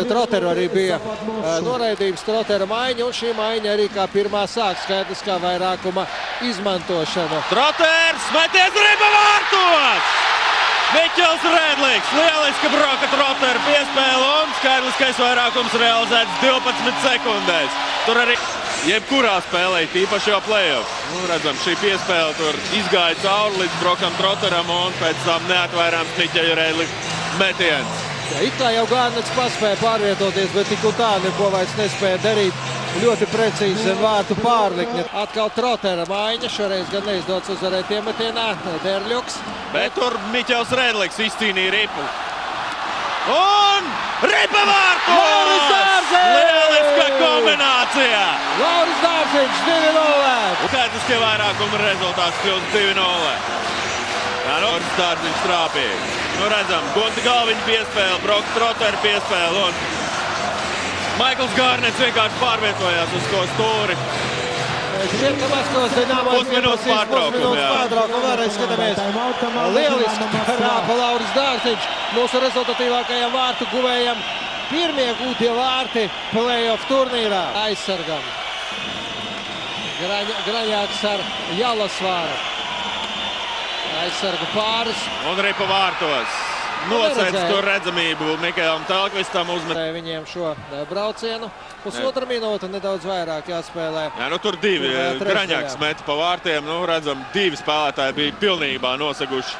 Troteru arī bija noraidījums, Trotera maiņa, un šī maiņa arī kā pirmā sāk skaidrs kā vairākuma izmantošana. Troters, meties riba vārtos! Miķels Rēdlīgs, lieliski broka Troteru piespēle un skaidriskais vairākums realizēts 12 sekundēs. Tur arī jebkurā spēlē, tīpaši jau play-off. Redzam, šī piespēle tur izgāja cauri līdz brokam Troteram un pēc tam neatvairāms Miķeļa Rēdlīga metiens. It kā jau Gārnets paspēja pārvietoties, bet tik un tā neko vairs nespēja darīt. Ļoti precīzi zem vārtu pārlikni. Atkal Trotera maiņa, šoreiz gan neizdodas uzvarēt iemetienā, Derļuks. Bet tur Miķels Rēdlīgs izcīnīja ripu. Un ripa vārtos! Lauris Dārziņš! Lieliska kombinācija! Lauris Dārziņš 2-0! Skaidriskie vairākuma rezultāts kļūst 2-0. Jā, Lauris Dārziņš trāpīja. Redzam, Gunta Galviņa piespēle, Broka Trotera piespēle un Maikls Gārnets vienkārši pārvietojās uz to stūri. Šķiet, ka Maskavas Dinamo pusminūtes pārtraukumu, vēlreiz skatāmies. Lieliski rāpa Lauris Dārziņš, mūsu rezultatīvākajam vārtu guvējam. Pirmie gūtie vārti play-off turnīrā aizsargam. Graņāks ar Jalasvāru. Aizsargu pāris. Un ripa vārtos. Nosēc tur redzamību Mikaelam Telkvistam uzmet. Viņiem šo braucienu. Pusotra minūte, nedaudz vairāk jāspēlē. Jā, tur divi. Graņāks meta pa vārtiem. Redzam, divi spēlētāji bija pilnībā noseguši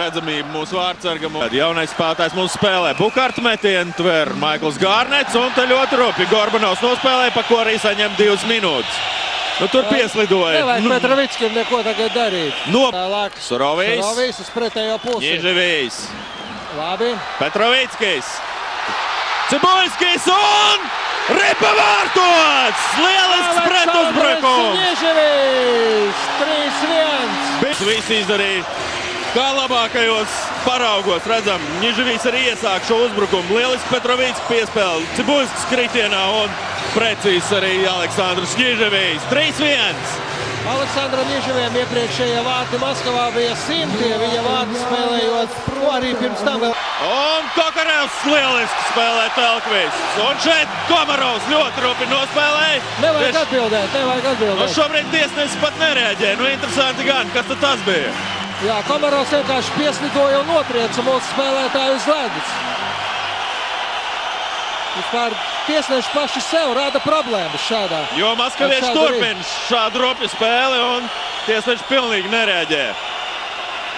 redzamību mūsu vārtsargam. Jaunais spēlētājs mūsu spēlē. Bukārta metienu tver Maikls Gārnets un te ļoti rupi Gorbanovs nospēlē, pa ko arī saņem 2 minūtes. Tur pieslidoja. Nevajag Petrovickim neko tagad darīt. Surovijs. Surovijs uz pretējo pusi. Ņiževijs. Labi. Petrovickis. Cibuļskis un ripa vārtos! Lielisks pretuzbrukums! Ņiževijs 3-1. Visi izdarīja kā labākajos paraugos. Redzam, Ņiževijs arī iesāk šo uzbrukumu. Lieliski Petrovicki piespēle. Cibuļskis kritienā un precīzi arī Aleksandrs Ņiževijs. 3-1. Aleksandram Ņiževijam iepriekšējie vārti Maskavā bija 100. Viņa vārti spēlējot arī pirms tam vēl. Un Kokarevs lieliski spēlē Telkvists. Un šeit Komarovs ļoti rupi nospēlēja. Nevajag atbildēt. Šobrīd tiesnesis pat nereaģē. Interesanti gan, kas tad tas bija? Jā, Komarovs vienkārši pieslidoja un notrieca mūsu spēlētāju uz ledus. Vispār tiesneši paši sev rada problēmas šādā. Jo maskavieši turpina šādu rupju spēli un tiesneši pilnīgi nereaģē.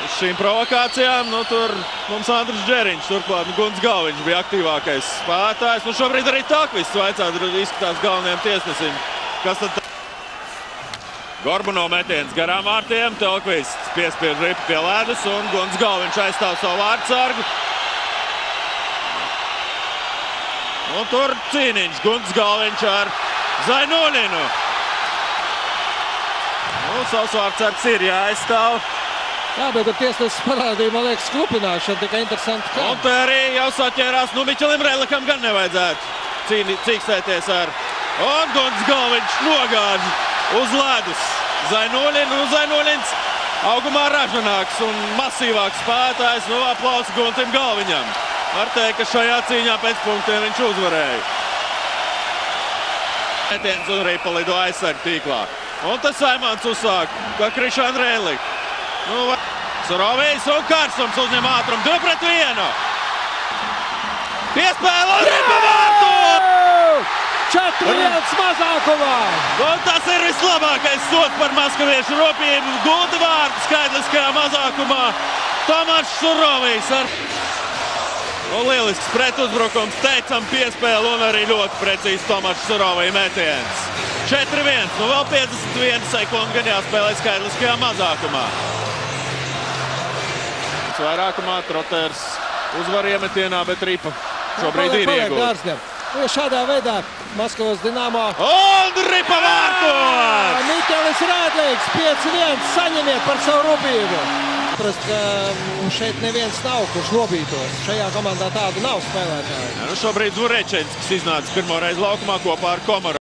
Uz šīm provokācijām, tur mums Andris Džeriņš, turklāt Gunts Galviņš bija aktīvākais spēlētājs. Šobrīd arī Telkvists vaicāt, izskatās galvenajam tiesnesim. Kas tad? Gorbanov metiens garām vārtiem, Telkvists piespiež ripu pie ledus un Gunts Galviņš aizstāv savu vārtsargu. Un tur cīniņš, Gunts Galviņš ar Zainulinu. Savs vārtsargs ir jāaizstāv. Jā, bet tiesnesis parādīja, man liekas, klupināšana, tikai interesanti kā. Un te arī jau saķērās, Miķelim Rēdlīgam gan nevajadzētu cīkstēties ar. Un Gunts Galviņš nogāž uz ledus Zainulinu. Zainulins augumā ražanāks un masīvāks spēlētājs. Aplausi Guntim Galviņam. Var teikt, ka šajā cīņā pēc punktiem viņš uzvarēja. Metiens un ripa lido aizsargu tīklā. Un tas Saimans uzsāk, kā Krišāna Rēdlīga. Surovijs un Karsums uzņem ātrumu 2-1. Piespēle un ripa vārtos! 4-1 mazākumā! Un tas ir vislabākais sots par maskaviešu ropību. Gulta vārtu skaidriskajā mazākumā. Tomašs Surovijs ar... Un lielisks pretuzbrukums, teicam piespēle un arī ļoti precīzi Tomašs Surovija metiens. 4-1, vēl 51 sekundi gan jāspēlē skaidriskajā mazākumā. Vairākumā Troters uzvar iemetienā, bet ripa šobrīd ir iegūta. Šādā veidā Maskavas Dinamo. Un ripa vārtos! Miķelis Rēdlīgs 5-1 saņemiet par savu rupību. Saprast, ka šeit neviens nav, kurš nobītos. Šajā komandā tādu nav spēlētāju. Šobrīd Dvorečenskis iznāca pirmo reizi laukumā kopā ar Komaru.